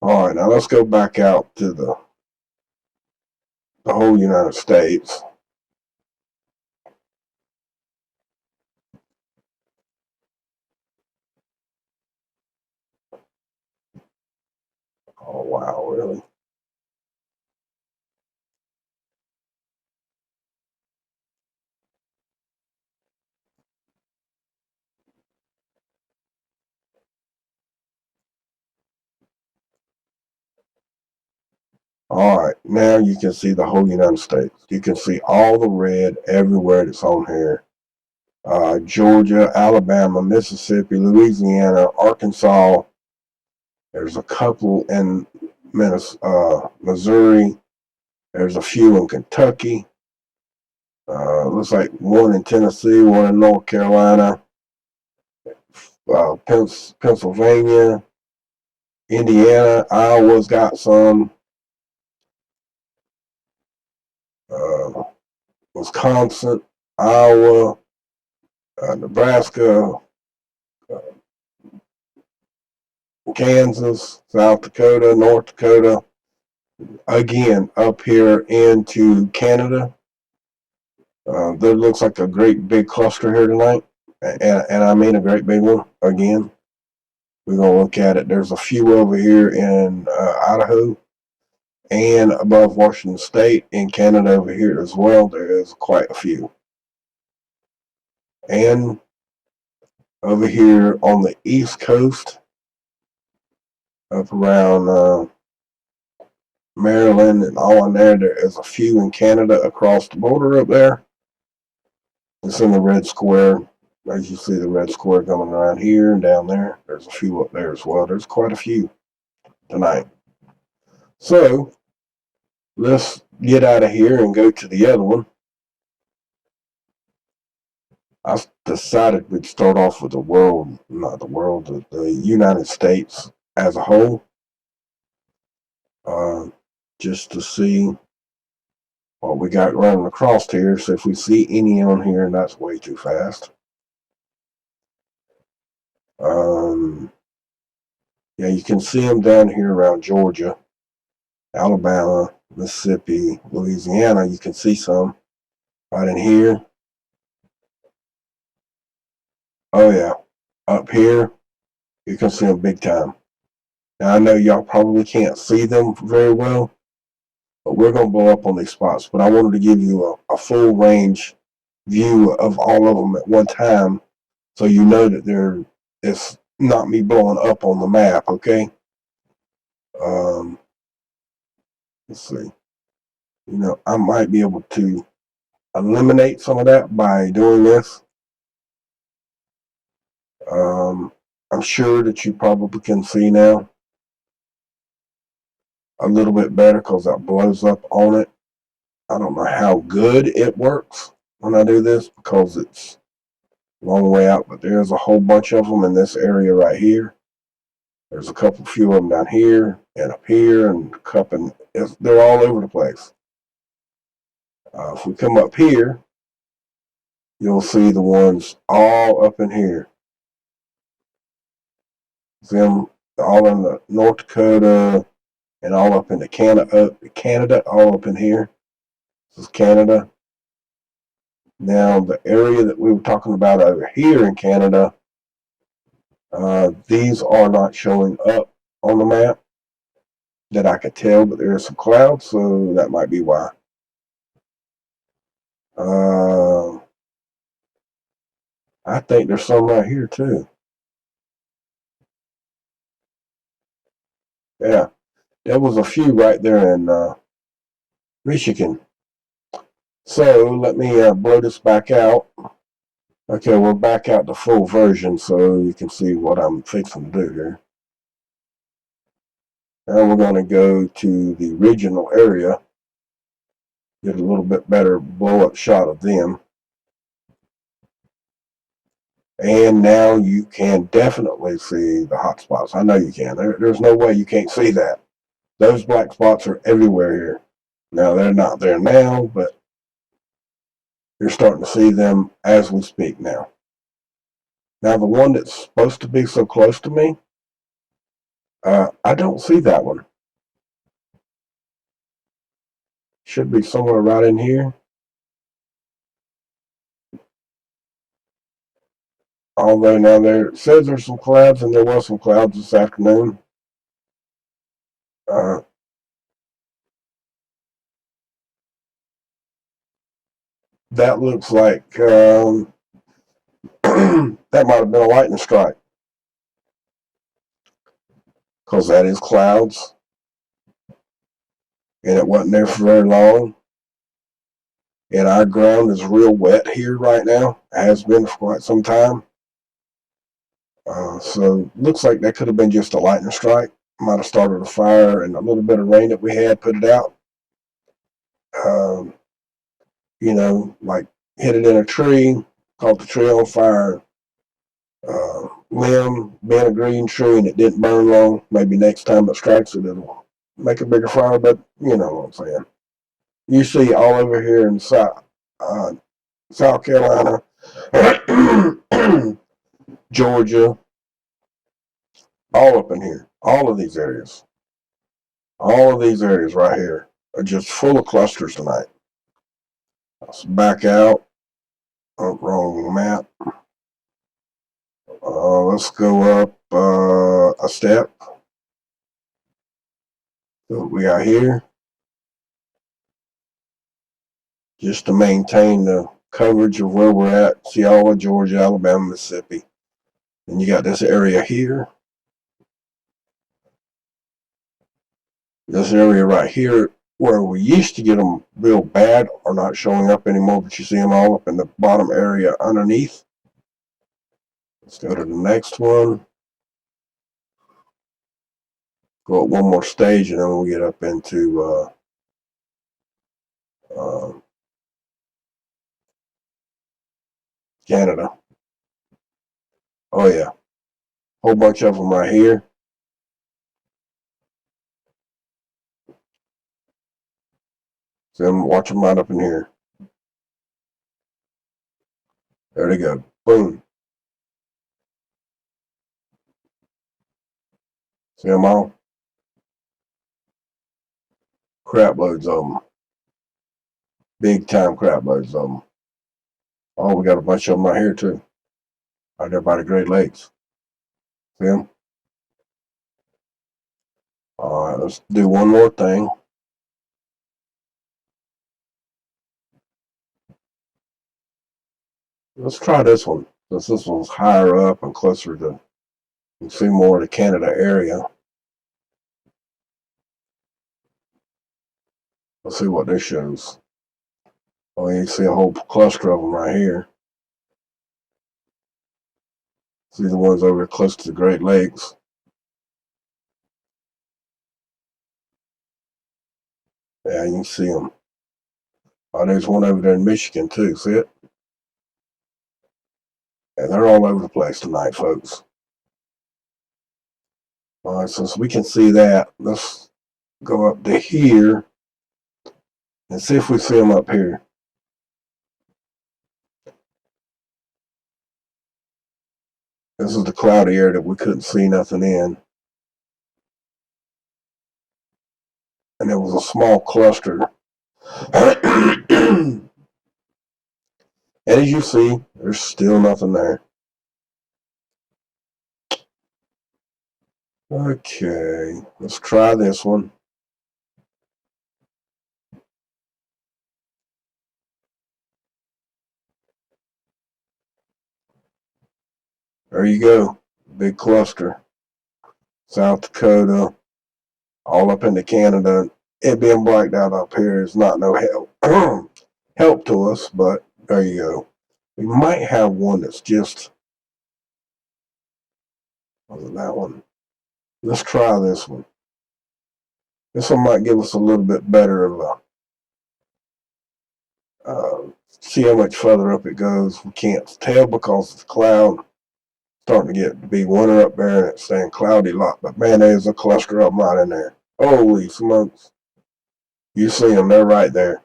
All right, now let's go back out to the whole United States. Oh, wow, really? All right, now you can see the whole United States. You can see all the red everywhere that's on here. Georgia, Alabama, Mississippi, Louisiana, Arkansas. There's a couple in Missouri. There's a few in Kentucky. Looks like one in Tennessee, one in North Carolina, Pennsylvania, Indiana. Iowa's got some. Wisconsin, Iowa, Nebraska, Kansas, South Dakota, North Dakota. Again, up here into Canada. There looks like a great big cluster here tonight. And I mean a great big one. Again, we're going to look at it. There's a few over here in Idaho and above Washington State in Canada over here as well. There is quite a few. And over here on the East Coast, up around Maryland and all in there, there is a few in Canada across the border up there. It's in the red square. As you see the red square coming around here and down there. There's a few up there as well. There's quite a few tonight. So let's get out of here and go to the other one. I decided we'd start off with the United States as a whole. Just to see what we got running across here. So if we see any on here, and that's way too fast. Yeah, you can see them down here around Georgia, Alabama, Mississippi, Louisiana. You can see some right in here. Oh yeah, up here, you can see them big time. Now I know y'all probably can't see them very well, but we're going to blow up on these spots. But I wanted to give you a full range view of all of them at one time, so you know that it's not me blowing up on the map, okay? Let's see. I might be able to eliminate some of that by doing this. I'm sure that you probably can see now a little bit better because that blows up on it. I don't know how good it works when I do this because it's a long way out, but there's a whole bunch of them in this area right here. There's a few of them down here and up here and a couple. They're all over the place. If we come up here, you'll see the ones all up in here. Them all in the North Dakota and all up into Canada, all up in here. This is Canada. Now, the area that we were talking about over here in Canada, these are not showing up on the map that I could tell, but there is some clouds, so that might be why. I think there's some right here too. Yeah, there was a few right there in Michigan. So let me blow this back out. Okay, we're back out to full version, so you can see what I'm fixing to do here. Now we're going to go to the regional area, get a little bit better blow-up shot of them. And now you can definitely see the hot spots. I know you can. There's no way you can't see that. Those black spots are everywhere here. Now, they're not there now, but you're starting to see them as we speak now. Now, the one that's supposed to be so close to me, I don't see that one. Should be somewhere right in here. Although now it says there's some clouds, and there was some clouds this afternoon. That looks like that might have been a lightning strike, because that is clouds, and it wasn't there for very long. And our ground is real wet here right now. It has been for quite some time. So looks like that could have been just a lightning strike. Might have started a fire, and a little bit of rain that we had put it out. Um, like hit it in a tree, caught the tree on fire. Limb being a green tree and it didn't burn long. Maybe next time it strikes it, it'll make a bigger fire. But you know what I'm saying. You see all over here in South Carolina, Georgia, all up in here, all of these areas right here are just full of clusters tonight. Let's back out. Oh, wrong map. Let's go up a step. So what we got here, just to maintain the coverage of where we're at. See all of Georgia, Alabama, Mississippi. And you got this area here. This area right here where we used to get them real bad are not showing up anymore, but you see them all up in the bottom area underneath. Let's go to the next one. Go up one more stage and then we'll get up into Canada. Oh yeah, whole bunch of them right here. So watch them right up in here. There they go. Boom. See them all? Crap loads of them. Big time crap loads of them. Oh, we got a bunch of them right here too. Right there by the Great Lakes. See them? All right, let's do one more thing. Let's try this one. Since this one's higher up and closer to, you can see more of the Canada area. Let's see what this shows. Oh, you can see a whole cluster of them right here. See the ones over close to the Great Lakes. Yeah, you can see them. Oh, there's one over there in Michigan too. See it? And they're all over the place tonight, folks. All right, since we can see that, let's go up to here and see if we see them up here. This is the cloudy area that we couldn't see nothing in. And there was a small cluster. And as you see, there's still nothing there. Okay, let's try this one. There you go. Big cluster. South Dakota, all up into Canada. It being blacked out up here is not no help to us, but there you go. We might have one that's just, wasn't that one? Let's try this one. This one might give us a little bit better of a, see how much further up it goes. We can't tell because it's cloud starting to get to be winter up there and it's staying cloudy a lot. But man, there's a cluster of them right in there. Holy smokes. You see them, they're right there.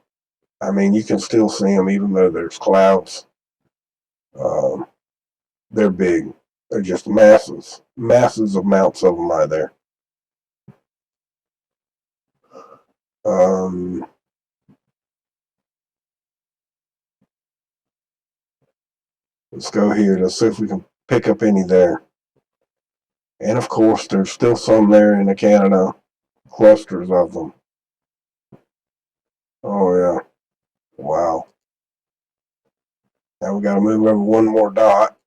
I mean, you can still see them even though there's clouds. They're big. They're just masses amounts of them right there. Let's go here. Let's see if we can pick up any there. And of course, there's still some there in the Canada, clusters of them. Oh yeah, wow. Now we got to move over one more dot.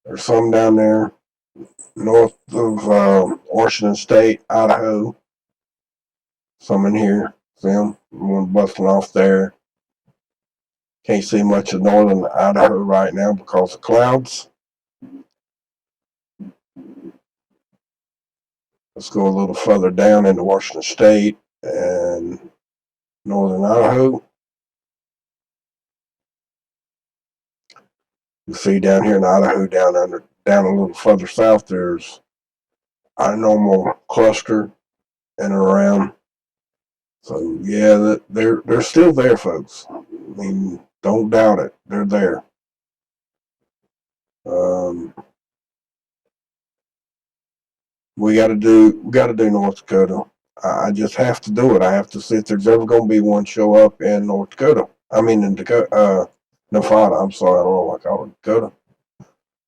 There's some down there north of Washington State, Idaho. Some in here. See them? One busting off there. Can't see much of northern Idaho right now because of clouds. Let's go a little further down into Washington State and northern Idaho. You see down here in Idaho, down a little further south, there's our normal cluster in and around. So yeah, they're still there, folks. I mean, don't doubt it. They're there. We got to do North Dakota. I just have to do it. I have to see if there's ever going to be one show up in North Dakota. I mean, in Dakota, Nevada. I'm sorry, I don't know what I call it, Dakota.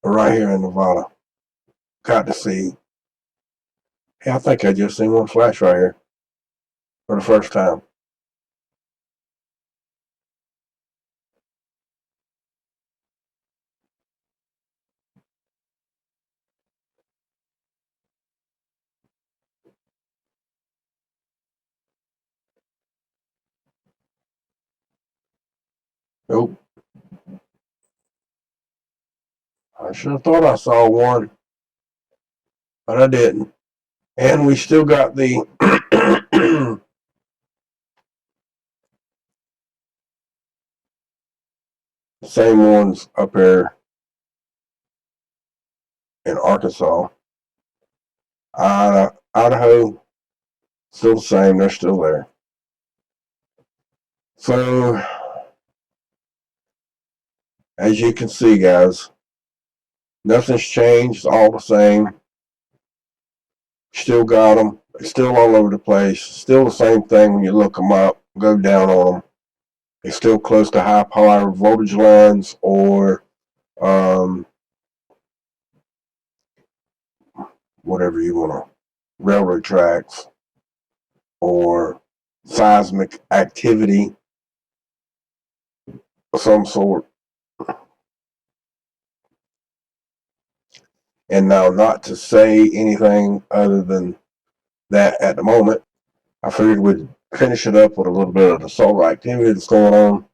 But right here in Nevada, got to see. Hey, I think I just seen one flash right here for the first time. Nope. I should have thought I saw one, but I didn't. And we still got the same ones up here in Arkansas. Idaho, still the same. They're still there. So, as you can see, guys, nothing's changed. All the same. Still got them. They're still all over the place. Still the same thing when you look them up, go down on them. They're still close to high power voltage lines or whatever you want to, railroad tracks or seismic activity of some sort. And now, not to say anything other than that at the moment, I figured we'd finish it up with a little bit of the solar activity that's going on.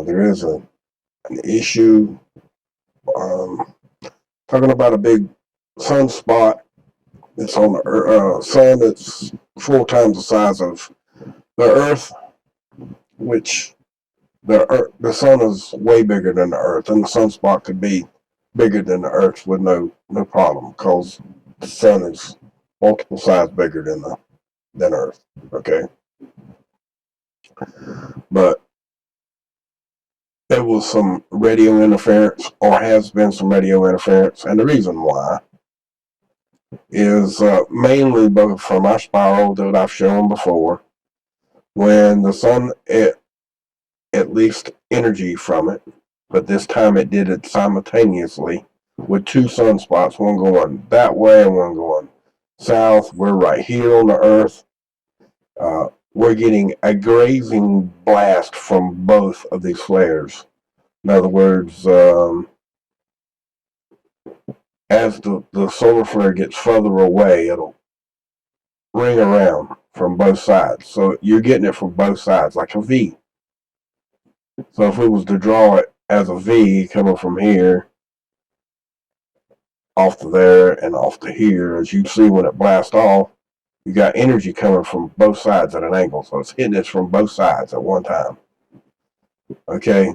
There is an issue talking about a big sunspot that's on the sun that's 4 times the size of the Earth, which the sun is way bigger than the Earth, and the sunspot could be bigger than the Earth with no problem, because the sun is multiple size bigger than Earth. Okay, but there was some radio interference, or has been some radio interference, and the reason why is mainly both from our spiral that I've shown before. When the sun at least energy from it, but this time it did it simultaneously with 2 sunspots, one going that way and one going south. We're right here on the Earth. We're getting a grazing blast from both of these flares. In other words, as the solar flare gets further away, it'll ring around from both sides. So you're getting it from both sides, like a V. So if we was to draw it as a V coming from here, off to there, and off to here, as you see when it blasts off, you got energy coming from both sides at an angle. So it's hitting us from both sides at one time. Okay?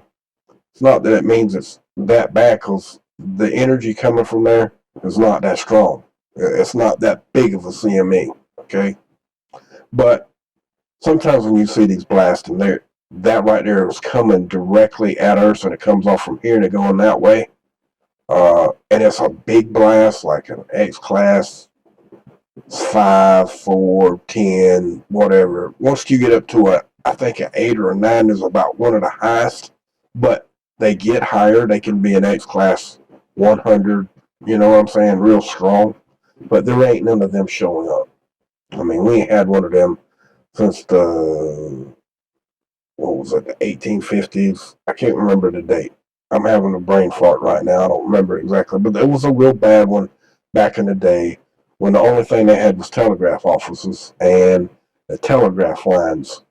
It's not that it means it's that bad, because the energy coming from there is not that strong. It's not that big of a CME. Okay? But sometimes when you see these blasts, and that right there is coming directly at us, and it comes off from here and it's going that way. And it's a big blast, like an X class, 5, 4, 10, whatever. Once you get up to I think an 8 or a 9 is about one of the highest, but they get higher. They can be an X class 100, you know what I'm saying, real strong. But there ain't none of them showing up. I mean, we ain't had one of them since the 1850s. I can't remember the date. I'm having a brain fart right now. I don't remember exactly, but it was a real bad one back in the day when the only thing they had was telegraph offices, and the telegraph lines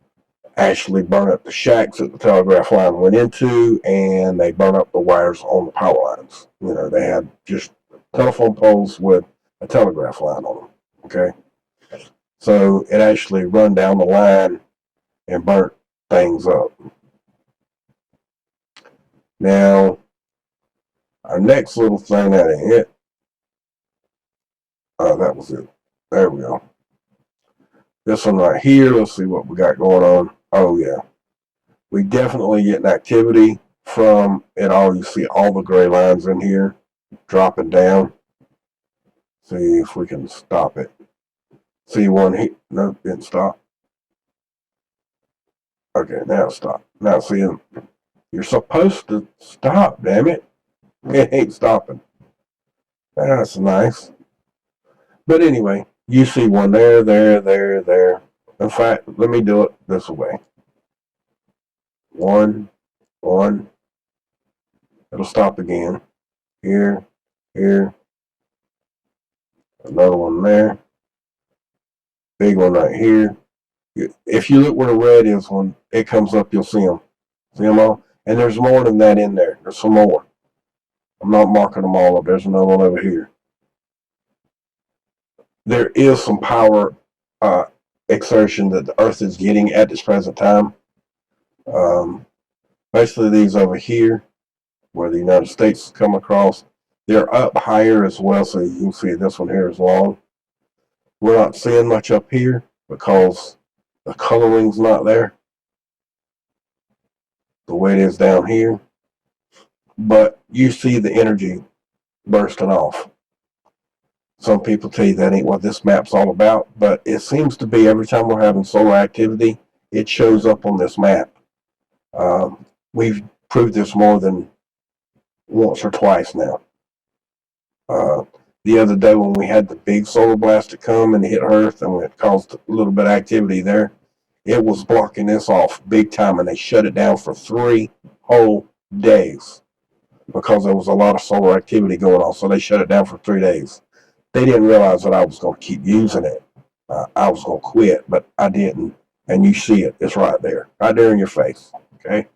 actually burned up the shacks that the telegraph line went into, and they burned up the wires on the power lines. They had just telephone poles with a telegraph line on them. Okay, so it actually run down the line and burnt things up. Now, our next little thing, that ain't it. Oh, that was it. There we go. This one right here, let's see what we got going on. Oh, yeah. We definitely get an activity from it all. You see all the gray lines in here dropping down. See if we can stop it. See one here. No, didn't stop. Okay, now stop. Now see, you're supposed to stop, damn it. It ain't stopping. That's nice. But anyway, you see one there, there, there, there. In fact, let me do it this way. One. It'll stop again. Here. Another one there. Big one right here. If you look where the red is, when it comes up, you'll see them. See them all? And there's more than that in there. There's some more. I'm not marking them all up. There's another one over here. There is some power exertion that the Earth is getting at this present time. Basically, these over here, where the United States come across, they're up higher as well, so you can see this one here is long. We're not seeing much up here because the coloring's not there the way it is down here, but you see the energy bursting off. Some people tell you that ain't what this map's all about, but it seems to be every time we're having solar activity, it shows up on this map. We've proved this more than once or twice now. The other day when we had the big solar blast to come and hit Earth and it caused a little bit of activity there, it was blocking this off big time, and they shut it down for 3 whole days because there was a lot of solar activity going on. So they shut it down for 3 days. They didn't realize that I was going to keep using it. I was going to quit, but I didn't. And you see it. It's right there in your face. Okay.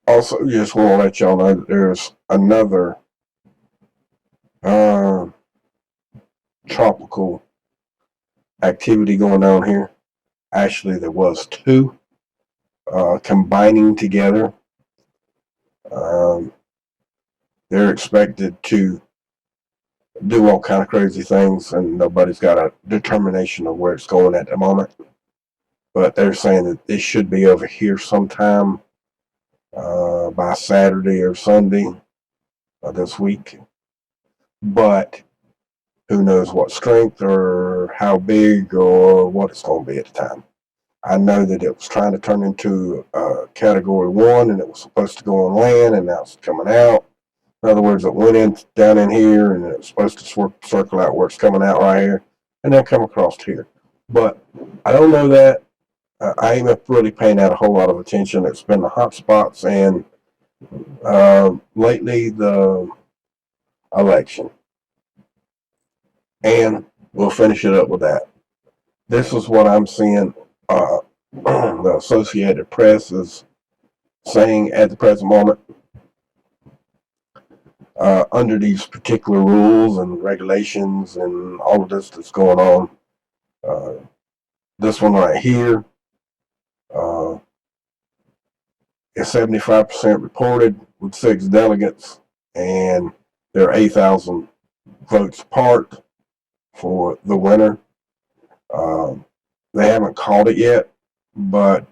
Also, just want to let y'all know that there's another tropical activity going on here. Actually, there was 2 combining together. They're expected to do all kind of crazy things, and nobody's got a determination of where it's going at the moment. But they're saying that it should be over here sometime by Saturday or Sunday this week. But who knows what strength or how big or what it's going to be at the time. I know that it was trying to turn into Category 1, and it was supposed to go on land, and now it's coming out. In other words, it went in down in here, and it was supposed to circle out where it's coming out right here, and then come across here. But I don't know that. I ain't really paying that a whole lot of attention. It's been the hotspots, and lately the election. And we'll finish it up with that. This is what I'm seeing. The Associated Press is saying at the present moment. Under these particular rules and regulations and all of this that's going on, this one right here is 75% reported with 6 delegates, and there are 8,000 votes apart for the winner. They haven't called it yet, but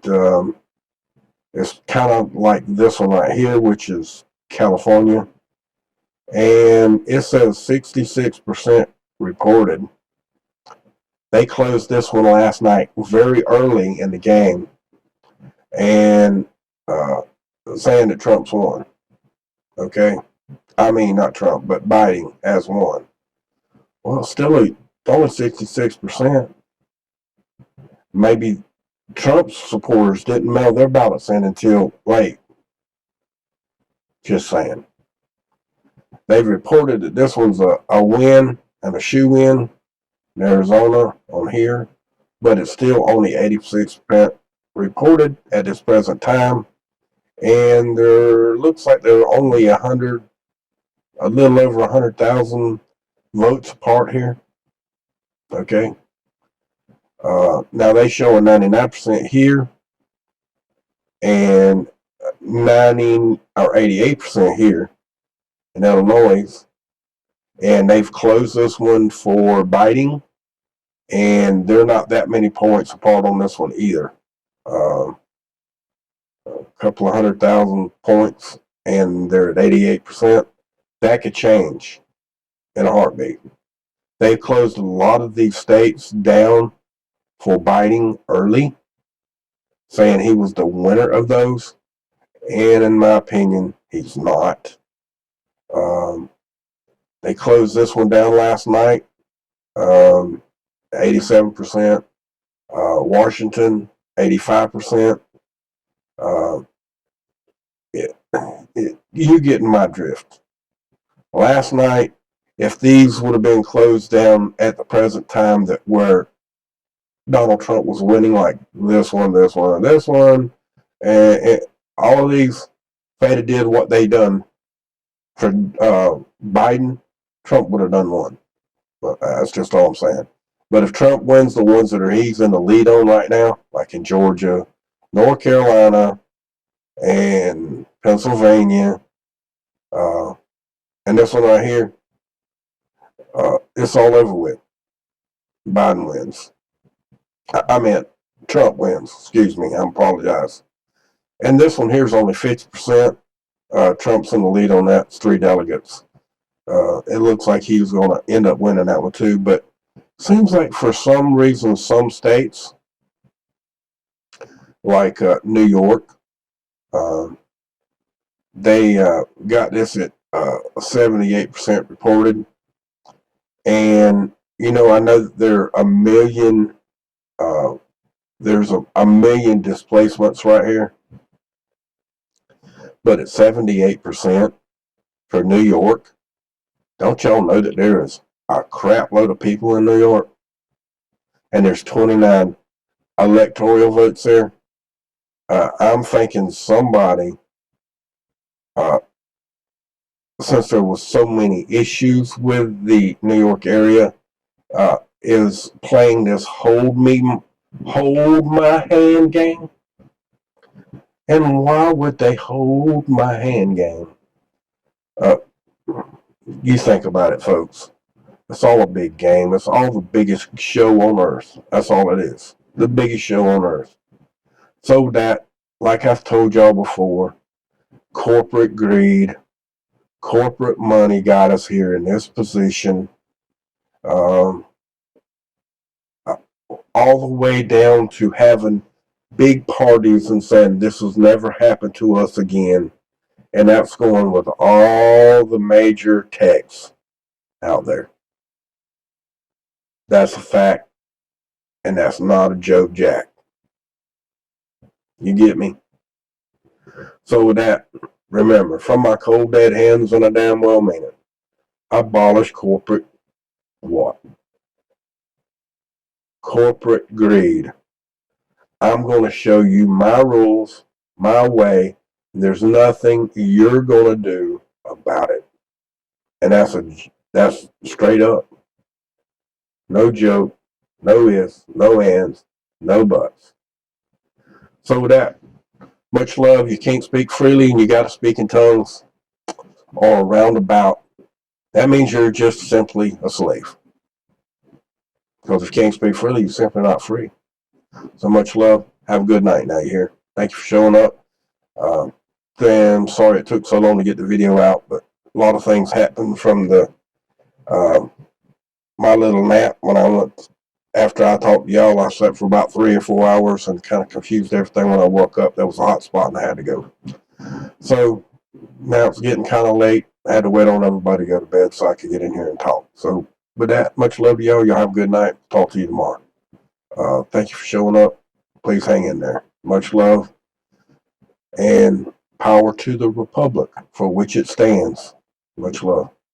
it's kind of like this one right here, which is California. And it says 66% reported. They closed this one last night very early in the game, and saying that Trump's won. Okay, I mean not Trump, but Biden as one. Well, still only 66%. Maybe Trump's supporters didn't mail their ballots in until late. Just saying. They've reported that this one's a win and a shoe-in in Arizona on here, but it's still only 86% reported at this present time. And there looks like there are only a little over 100,000 votes apart here. Okay. Now they show a 99% here and 90 or 88% here in Illinois. And they've closed this one for Biden, and they're not that many points apart on this one either. A couple of 100,000 points, and they're at 88%. That could change in a heartbeat. They've closed a lot of these states down for Biden early, saying he was the winner of those. And in my opinion, he's not. They closed this one down last night, 87%. Washington, 85%. You getting my drift. Last night, if these would have been closed down at the present time that where Donald Trump was winning, like this one, and all of these, if they'd did what they done for Biden, Trump would have done one. But that's just all I'm saying. But if Trump wins the ones that he's in the lead on right now, like in Georgia, North Carolina, and Pennsylvania, and this one right here, it's all over with. Biden wins. I meant Trump wins. Excuse me. I apologize. And this one here is only 50%. Trump's in the lead on that. It's 3 delegates. It looks like he's going to end up winning that one too. But seems like for some reason, some states, like New York, they got this at 78% reported. And, you know, I know that there are a million, there's a million displacements right here. But at 78% for New York, don't y'all know that there is a crap load of people in New York? And there's 29 electoral votes there. I'm thinking somebody, since there was so many issues with the New York area, is playing this hold my hand game. And why would they hold my hand game? You think about it, folks. It's all a big game. It's all the biggest show on earth. That's all it is. The biggest show on earth. So that, like I've told y'all before, corporate greed, corporate money got us here in this position. All the way down to having big parties and saying this has never happened to us again. And that's going with all the major techs out there. That's a fact. And that's not a joke, Jack. You get me? So with that, remember, from my cold dead hands, and I damn well mean it, abolish corporate what? Corporate greed. I'm going to show you my rules, my way. There's nothing you're going to do about it. And that's straight up. No joke, no ifs, no ands, no buts. So with that, much love. You can't speak freely and you got to speak in tongues or roundabout. That means you're just simply a slave. Because if you can't speak freely, you're simply not free. So much love. Have a good night now, you hear? Thank you for showing up. I'm sorry it took so long to get the video out, but a lot of things happened from the my little nap when I went. After I talked to y'all, I slept for about 3 or 4 hours and kind of confused everything when I woke up. There was a hot spot and I had to go. So Now it's getting kind of late. I had to wait on everybody to go to bed so I could get in here and talk. So with that, much love to y'all. Y'all have a good night. Talk to you tomorrow. Thank you for showing up. Please hang in there. Much love and power to the republic for which it stands. Much love.